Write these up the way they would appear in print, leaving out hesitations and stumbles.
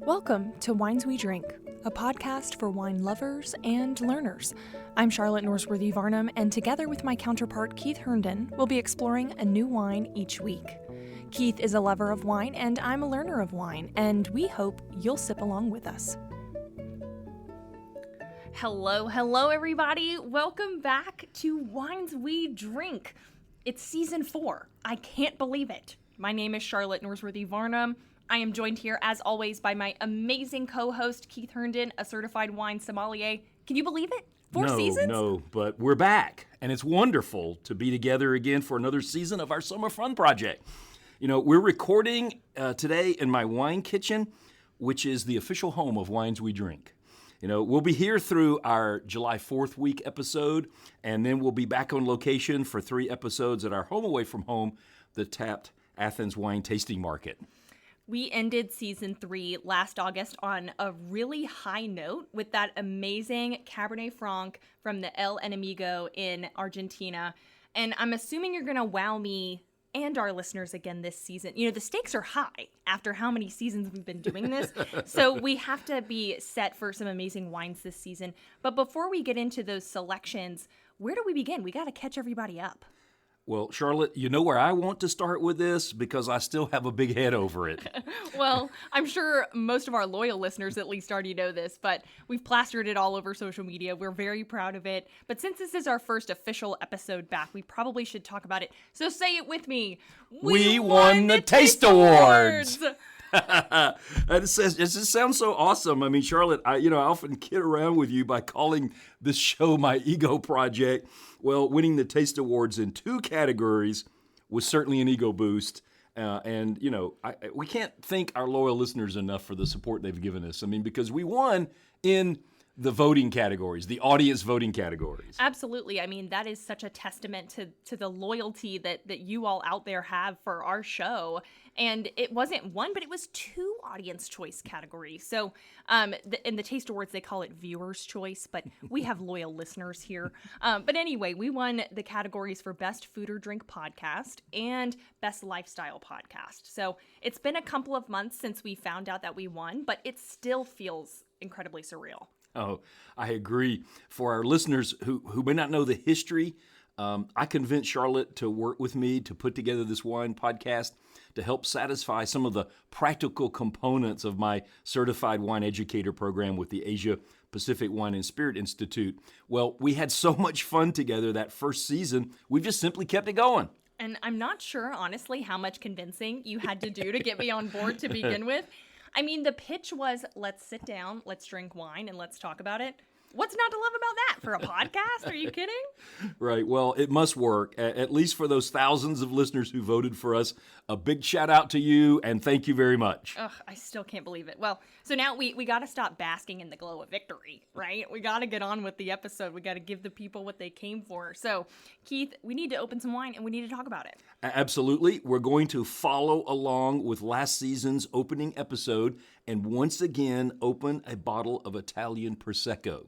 Welcome to Wines We Drink, a podcast for wine lovers and learners. I'm Charlotte Norsworthy Varnum, and together with my counterpart Keith Herndon, we'll be exploring a new wine each week. Keith is a lover of wine, and I'm a learner of wine, and we hope you'll sip along with us. Hello, everybody. Welcome back to Wines We Drink. It's season 4. I can't believe it. My name is Charlotte Norsworthy Varnum. I am joined here, as always, by my amazing co-host, Keith Herndon, a certified wine sommelier. Can you believe it? 4 seasons? No, but we're back, and it's wonderful to be together again for another season of our Summer Fun Project. You know, we're recording today in my wine kitchen, which is the official home of Wines We Drink. You know, we'll be here through our July 4th week episode, and then we'll be back on location for 3 episodes at our home away from home, the Tapped Athens Wine Tasting Market. We ended season 3 last August on a really high note with that amazing Cabernet Franc from the El Enemigo in Argentina. And I'm assuming you're going to wow me and our listeners again this season. You know, the stakes are high after how many seasons we've been doing this. So we have to be set for some amazing wines this season. But before we get into those selections, where do we begin? We got to catch everybody up. Well, Charlotte, you know where I want to start with this because I still have a big head over it. Well, I'm sure most of our loyal listeners at least already know this, but we've plastered it all over social media. We're very proud of it. But since this is our first official episode back, we probably should talk about it. So say it with me. We won the Taste Awards! It just sounds so awesome. I mean, Charlotte, I often kid around with you by calling this show my ego project. Well, winning the Taste Awards in 2 categories was certainly an ego boost. And we can't thank our loyal listeners enough for the support they've given us. I mean, because we won in the voting categories, the audience voting categories. Absolutely. I mean, that is such a testament to the loyalty that you all out there have for our show. And it wasn't 1, but it was 2 audience choice categories. So in the Taste Awards, they call it viewer's choice, but we have loyal listeners here. But anyway, we won the categories for Best Food or Drink Podcast and Best Lifestyle Podcast. So it's been a couple of months since we found out that we won, but it still feels incredibly surreal. Oh, I agree. For our listeners who may not know the history, I convinced Charlotte to work with me to put together this wine podcast to help satisfy some of the practical components of my certified wine educator program with the Asia Pacific Wine and Spirit Institute. Well, we had so much fun together that first season, we just simply kept it going. And I'm not sure, honestly, how much convincing you had to do to get me on board to begin with. I mean, the pitch was, let's sit down, let's drink wine, and let's talk about it. What's not to love about that for a podcast? Are you kidding? Right. Well, it must work, at least for those thousands of listeners who voted for us. A big shout out to you, and thank you very much. Ugh, I still can't believe it. Well, so now we got to stop basking in the glow of victory, right? We got to get on with the episode. We got to give the people what they came for. So, Keith, we need to open some wine, and we need to talk about it. Absolutely. We're going to follow along with last season's opening episode and once again open a bottle of Italian Prosecco.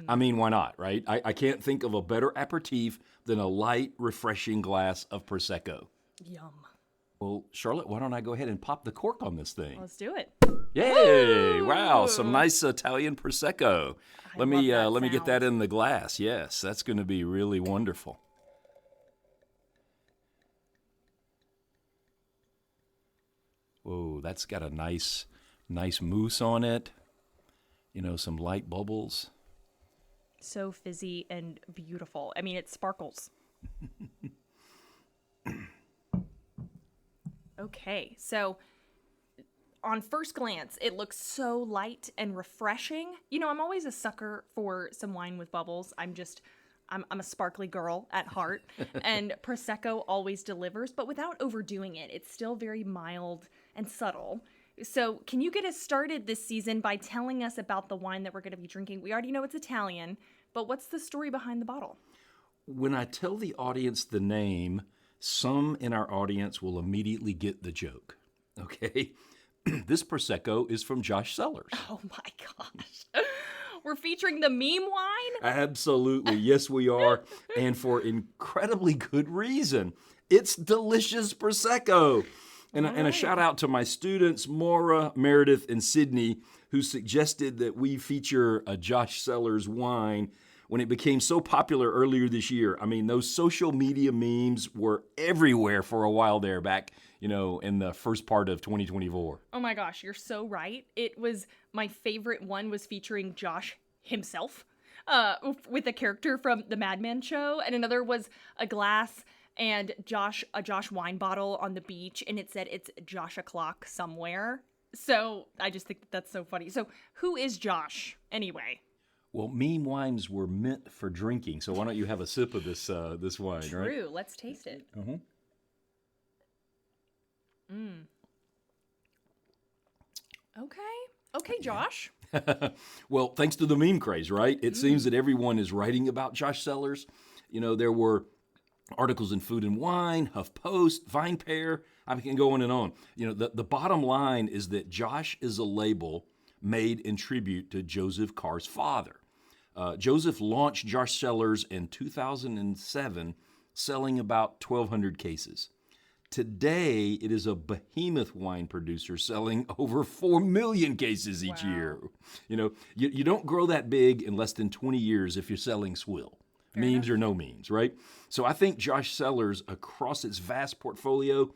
I mean, why not, right? I can't think of a better aperitif than a light, refreshing glass of Prosecco. Yum. Well, Charlotte, why don't I go ahead and pop the cork on this thing? Let's do it. Yay! Wow, some nice Italian Prosecco. Let me get that in the glass. Yes, that's going to be really wonderful. Whoa, that's got a nice mousse on it. You know, some light bubbles. So fizzy and beautiful. I mean, it sparkles. Okay, so on first glance, it looks so light and refreshing. You know, I'm always a sucker for some wine with bubbles. I'm a sparkly girl at heart, and Prosecco always delivers, but without overdoing it. It's still very mild and subtle. So can you get us started this season by telling us about the wine that we're going to be drinking? We already know it's Italian, but what's the story behind the bottle? When I tell the audience the name, some in our audience will immediately get the joke, okay? This Prosecco is from Josh Sellers. Oh my gosh. We're featuring the meme wine? Absolutely. Yes, we are. And for incredibly good reason. It's delicious Prosecco. And a shout out to my students, Maura, Meredith, and Sydney, who suggested that we feature a Josh Sellers wine when it became so popular earlier this year. I mean, those social media memes were everywhere for a while there back, in the first part of 2024. Oh my gosh, you're so right. It was my favorite one was featuring Josh himself, with a character from the Mad Men show, and another was a glass and a Josh wine bottle on the beach, and it said it's Josh o'clock somewhere. So I just think that's so funny. So who is Josh anyway? Well, meme wines were meant for drinking, so why don't you have a sip of this wine, True. right? True. Let's taste it. Okay, Josh. Well, thanks to the meme craze, right? It seems that everyone is writing about Josh Sellers. There were articles in Food and Wine, HuffPost, VinePair. I can go on and on. The bottom line is that Josh is a label made in tribute to Joseph Carr's father. Joseph launched Josh Sellers in 2007, selling about 1,200 cases. Today, it is a behemoth wine producer selling over 4 million cases each year. You don't grow that big in less than 20 years if you're selling swill. Memes or no memes, right? So I think Josh Sellers, across its vast portfolio,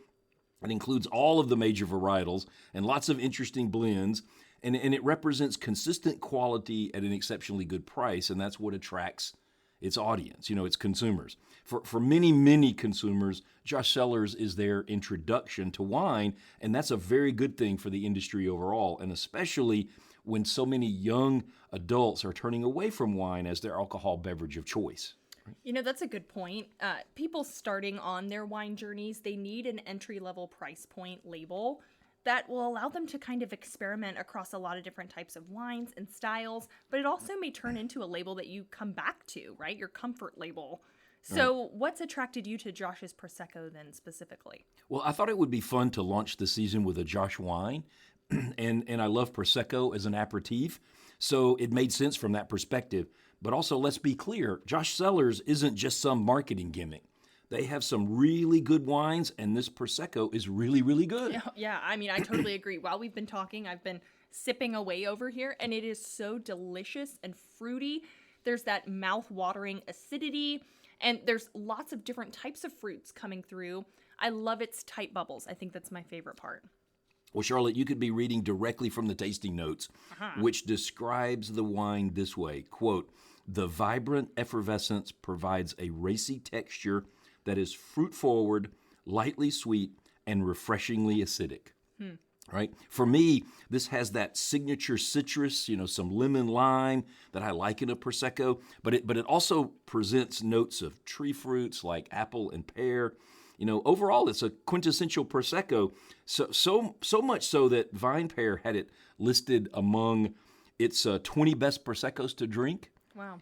it includes all of the major varietals and lots of interesting blends, and it represents consistent quality at an exceptionally good price, and that's what attracts its audience, its consumers. For many, many consumers, Josh Sellers is their introduction to wine, and that's a very good thing for the industry overall, and especially when so many young adults are turning away from wine as their alcohol beverage of choice. That's a good point. People starting on their wine journeys, they need an entry-level price point label that will allow them to kind of experiment across a lot of different types of wines and styles, but it also may turn into a label that you come back to, right? Your comfort label. So what's attracted you to Josh's Prosecco then specifically? Well, I thought it would be fun to launch the season with a Josh wine, and I love Prosecco as an aperitif, so it made sense from that perspective. But also, let's be clear, Josh Sellers isn't just some marketing gimmick. They have some really good wines, and this Prosecco is really, really good. Yeah, I mean, I totally agree. While we've been talking, I've been sipping away over here, and it is so delicious and fruity. There's that mouth-watering acidity, and there's lots of different types of fruits coming through. I love its tight bubbles. I think that's my favorite part. Well, Charlotte, you could be reading directly from the tasting notes, which describes the wine this way, quote, "The vibrant effervescence provides a racy texture that is fruit-forward, lightly sweet, and refreshingly acidic." Right? For me, this has that signature citrus, some lemon lime that I like in a Prosecco, but it also presents notes of tree fruits like apple and pear. Overall, it's a quintessential Prosecco, so much so that VinePair had it listed among its 20 best Proseccos to drink. Wow.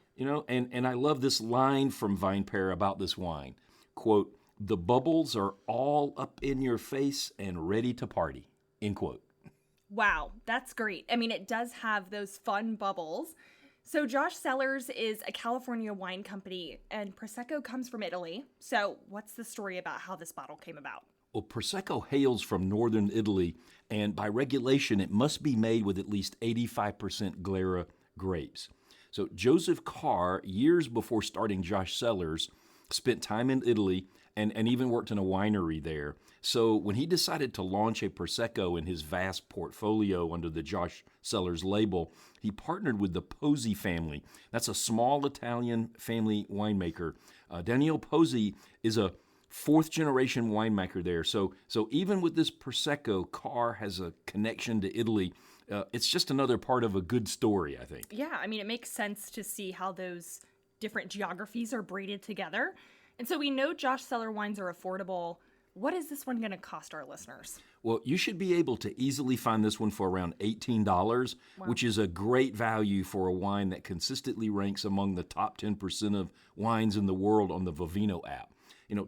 And I love this line from VinePair about this wine. Quote, "The bubbles are all up in your face and ready to party." End quote. Wow, that's great. I mean, it does have those fun bubbles. So Josh Sellers is a California wine company, and Prosecco comes from Italy. So what's the story about how this bottle came about? Well, Prosecco hails from northern Italy, and by regulation, it must be made with at least 85% Glera grapes. So Joseph Carr, years before starting Josh Sellers, spent time in Italy and even worked in a winery there. So when he decided to launch a Prosecco in his vast portfolio under the Josh Sellers label, he partnered with the Pozzi family. That's a small Italian family winemaker. Daniele Pozzi is a fourth-generation winemaker there. So even with this Prosecco, Carr has a connection to Italy. It's just another part of a good story, I think. Yeah, I mean, it makes sense to see how those different geographies are braided together. And so we know Josh Seller wines are affordable. What is this one going to cost our listeners? Well, you should be able to easily find this one for around $18, which is a great value for a wine that consistently ranks among the top 10% of wines in the world on the Vivino app.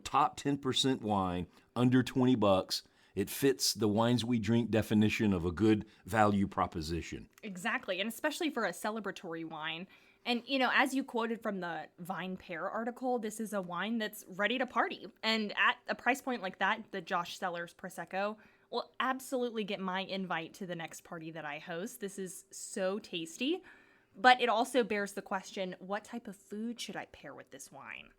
Top 10% wine, under $20. It fits the wines we drink definition of a good value proposition. Exactly, and especially for a celebratory wine. And, as you quoted from the VinePair article, this is a wine that's ready to party. And at a price point like that, the Josh Sellers Prosecco, Well, absolutely get my invite to the next party that I host. This is so tasty. But it also bears the question, what type of food should I pair with this wine?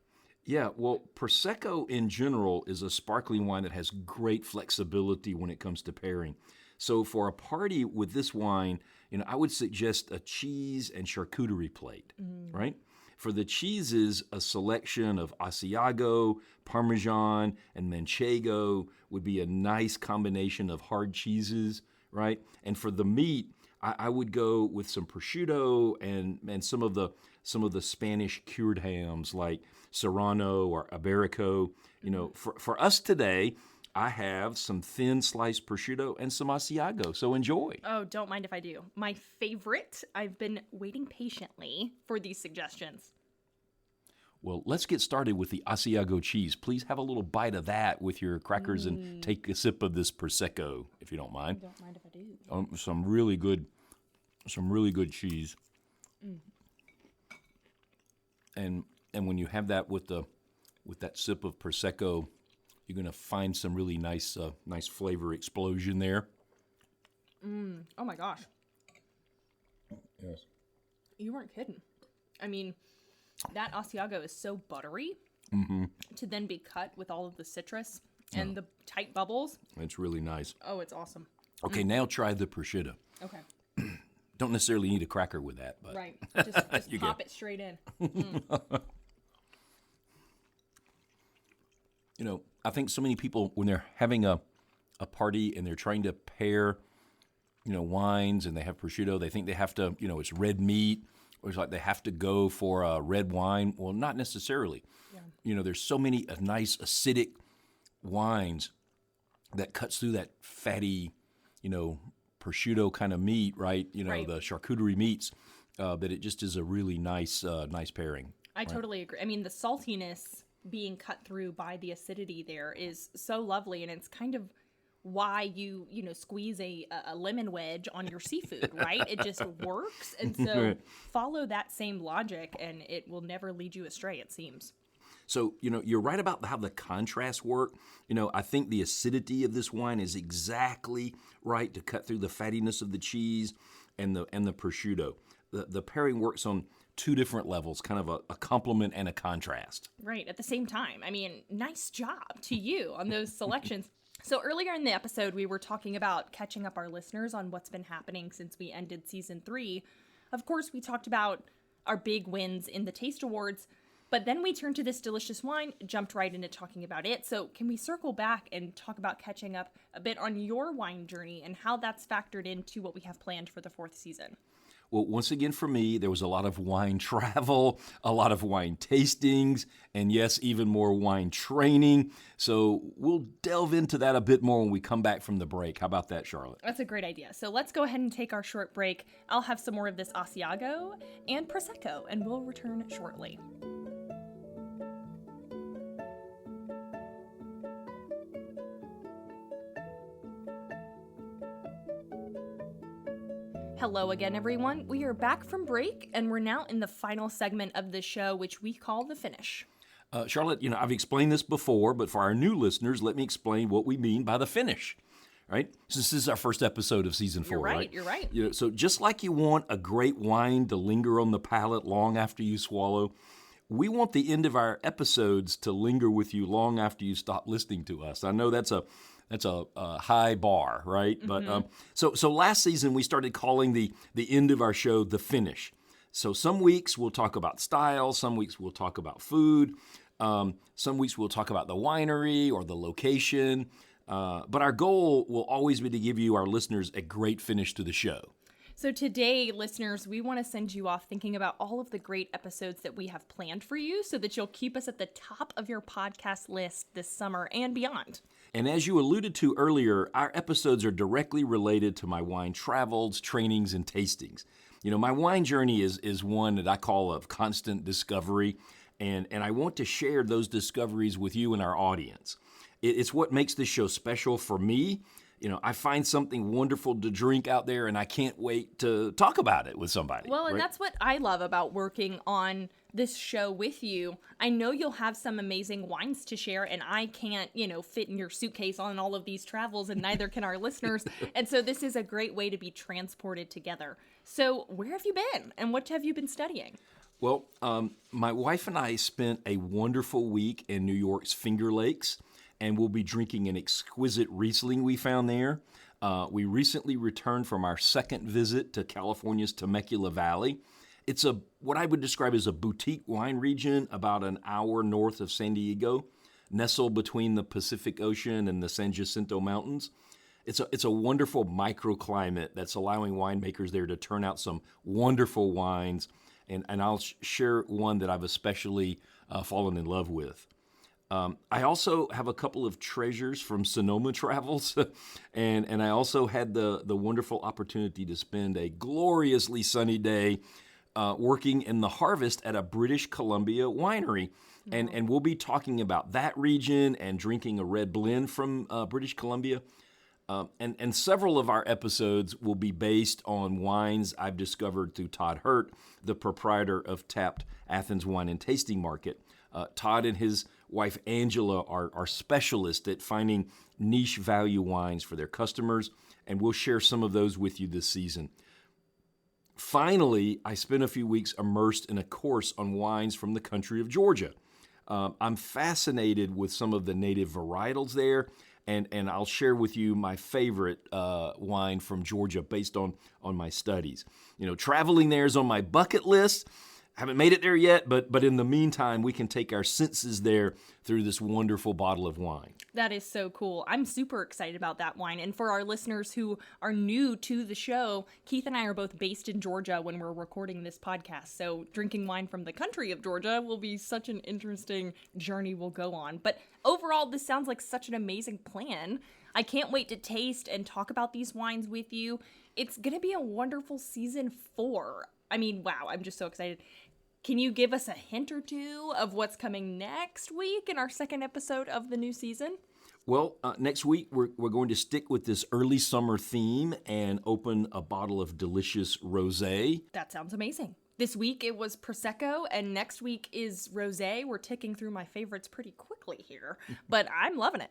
Yeah, well, Prosecco in general is a sparkling wine that has great flexibility when it comes to pairing. So for a party with this wine, I would suggest a cheese and charcuterie plate, right? For the cheeses, a selection of Asiago, Parmesan, and Manchego would be a nice combination of hard cheeses, right? And for the meat, I would go with some prosciutto and some of the Spanish cured hams like Serrano or Iberico. For us today, I have some thin sliced prosciutto and some Asiago. So enjoy. Oh, don't mind if I do. My favorite. I've been waiting patiently for these suggestions. Well, let's get started with the Asiago cheese. Please have a little bite of that with your crackers and take a sip of this Prosecco, if you don't mind. Don't mind if I do. Some really good cheese. And when you have that with that sip of Prosecco, you're going to find some really nice flavor explosion there. Oh my gosh. Yes. You weren't kidding. I mean, that Asiago is so buttery to then be cut with all of the citrus and the tight bubbles. It's really nice. Oh, it's awesome. Okay, now try the prosciutto. Okay. Don't necessarily need a cracker with that, but Right. Just pop it straight in. I think so many people, when they're having a party and they're trying to pair, wines and they have prosciutto, they think they have to, it's red meat, or it's like they have to go for a red wine. Well, not necessarily. Yeah. There's so many nice acidic wines that cuts through that fatty, prosciutto kind of meat, right? Right. The charcuterie meats, that it just is a really nice pairing. I totally agree. I mean, the saltiness being cut through by the acidity there is so lovely, and it's kind of why you squeeze a lemon wedge on your seafood, right? It just works, and so follow that same logic, and it will never lead you astray, it seems. So, you're right about how the contrasts work. I think the acidity of this wine is exactly right to cut through the fattiness of the cheese and the prosciutto. The pairing works on two different levels, kind of a complement and a contrast. Right, at the same time. I mean, nice job to you on those selections. So earlier in the episode, we were talking about catching up our listeners on what's been happening since we ended season 3. Of course, we talked about our big wins in the Taste Awards, but then we turned to this delicious wine, jumped right into talking about it. So can we circle back and talk about catching up a bit on your wine journey and how that's factored into what we have planned for the 4th season? Well, once again, for me, there was a lot of wine travel, a lot of wine tastings, and yes, even more wine training. So we'll delve into that a bit more when we come back from the break. How about that, Charlotte? That's a great idea. So let's go ahead and take our short break. I'll have some more of this Asiago and Prosecco, and we'll return shortly. Hello again, everyone. We are back from break, and we're now in the final segment of the show, which we call the finish. Charlotte, I've explained this before, but for our new listeners, let me explain what we mean by the finish, right? Since this is our first episode of season 4, right? You're right. So just like you want a great wine to linger on the palate long after you swallow, we want the end of our episodes to linger with you long after you stop listening to us. I know that's a high bar, right? Mm-hmm. But so last season we started calling the end of our show the finish. So some weeks we'll talk about style, some weeks we'll talk about food, some weeks we'll talk about the winery or the location. But our goal will always be to give you, our listeners, a great finish to the show. So today, listeners, we want to send you off thinking about all of the great episodes that we have planned for you so that you'll keep us at the top of your podcast list this summer and beyond. And as you alluded to earlier, our episodes are directly related to my wine travels, trainings, and tastings. My wine journey is one that I call of constant discovery, and I want to share those discoveries with you and our audience. It's what makes this show special for me. I find something wonderful to drink out there, and I can't wait to talk about it with somebody. Well, and right? that's what I love about working on this show with you, I know you'll have some amazing wines to share, and I can't, fit in your suitcase on all of these travels, and neither can our listeners. And so this is a great way to be transported together. So where have you been, and what have you been studying? Well, my wife and I spent a wonderful week in New York's Finger Lakes, and we'll be drinking an exquisite Riesling we found there. We recently returned from our second visit to California's Temecula Valley. It's what I would describe as a boutique wine region about an hour north of San Diego, nestled between the Pacific Ocean and the San Jacinto Mountains. It's a wonderful microclimate that's allowing winemakers there to turn out some wonderful wines, and I'll share one that I've especially fallen in love with. I also have a couple of treasures from Sonoma travels, and I also had the wonderful opportunity to spend a gloriously sunny day working in the harvest at a British Columbia winery. And we'll be talking about that region and drinking a red blend from British Columbia. And several of our episodes will be based on wines I've discovered through Todd Hurt, the proprietor of Tapped Athens Wine and Tasting Market. Todd and his wife Angela are specialists at finding niche value wines for their customers, and we'll share some of those with you this season. Finally, I spent a few weeks immersed in a course on wines from the country of Georgia. I'm fascinated with some of the native varietals there, and I'll share with you my favorite wine from Georgia based on my studies. Traveling there is on my bucket list. Haven't made it there yet, but in the meantime, we can take our senses there through this wonderful bottle of wine. That is so cool. I'm super excited about that wine. And for our listeners who are new to the show, Keith and I are both based in Georgia when we're recording this podcast. So drinking wine from the country of Georgia will be such an interesting journey we'll go on. But overall, this sounds like such an amazing plan. I can't wait to taste and talk about these wines with you. It's going to be a wonderful season 4. I mean, wow, I'm just so excited. Can you give us a hint or two of what's coming next week in our second episode of the new season? Well, next week we're going to stick with this early summer theme and open a bottle of delicious rosé. That sounds amazing. This week it was Prosecco, and next week is rosé. We're ticking through my favorites pretty quickly here, but I'm loving it.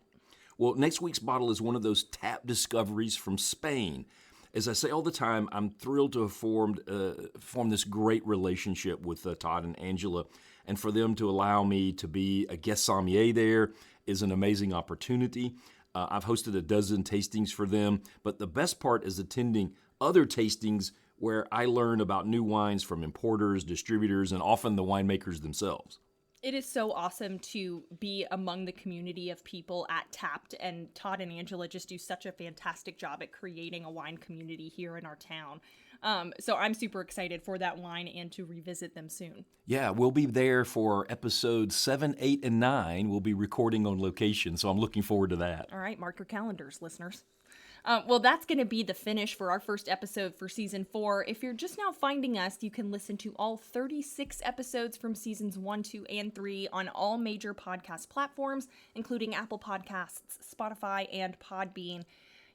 Well, next week's bottle is one of those tap discoveries from Spain. As I say all the time, I'm thrilled to have formed this great relationship with Todd and Angela, and for them to allow me to be a guest sommelier there is an amazing opportunity. I've hosted a dozen tastings for them, but the best part is attending other tastings where I learn about new wines from importers, distributors, and often the winemakers themselves. It is so awesome to be among the community of people at Tapped, and Todd and Angela just do such a fantastic job at creating a wine community here in our town. So I'm super excited for that wine and to revisit them soon. Yeah, we'll be there for episodes 7, 8, and 9. We'll be recording on location, so I'm looking forward to that. All right, mark your calendars, listeners. Well, that's going to be the finish for our first episode for season 4. If you're just now finding us, you can listen to all 36 episodes from seasons 1, 2, and 3 on all major podcast platforms, including Apple Podcasts, Spotify, and Podbean.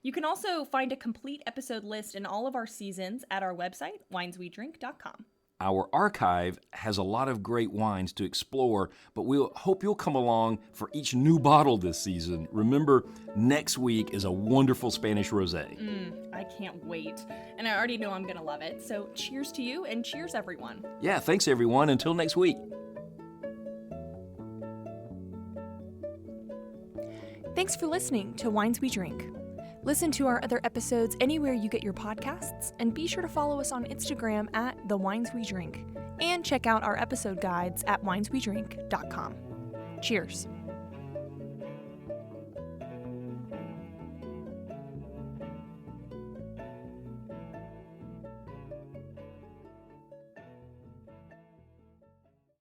You can also find a complete episode list in all of our seasons at our website, wineswedrink.com. Our archive has a lot of great wines to explore, but we'll hope you'll come along for each new bottle this season. Remember, next week is a wonderful Spanish rosé. I can't wait. And I already know I'm going to love it. So cheers to you and cheers, everyone. Yeah, thanks, everyone. Until next week. Thanks for listening to Wines We Drink. Listen to our other episodes anywhere you get your podcasts, and be sure to follow us on Instagram at The Wines We Drink, and check out our episode guides at wineswedrink.com. Cheers.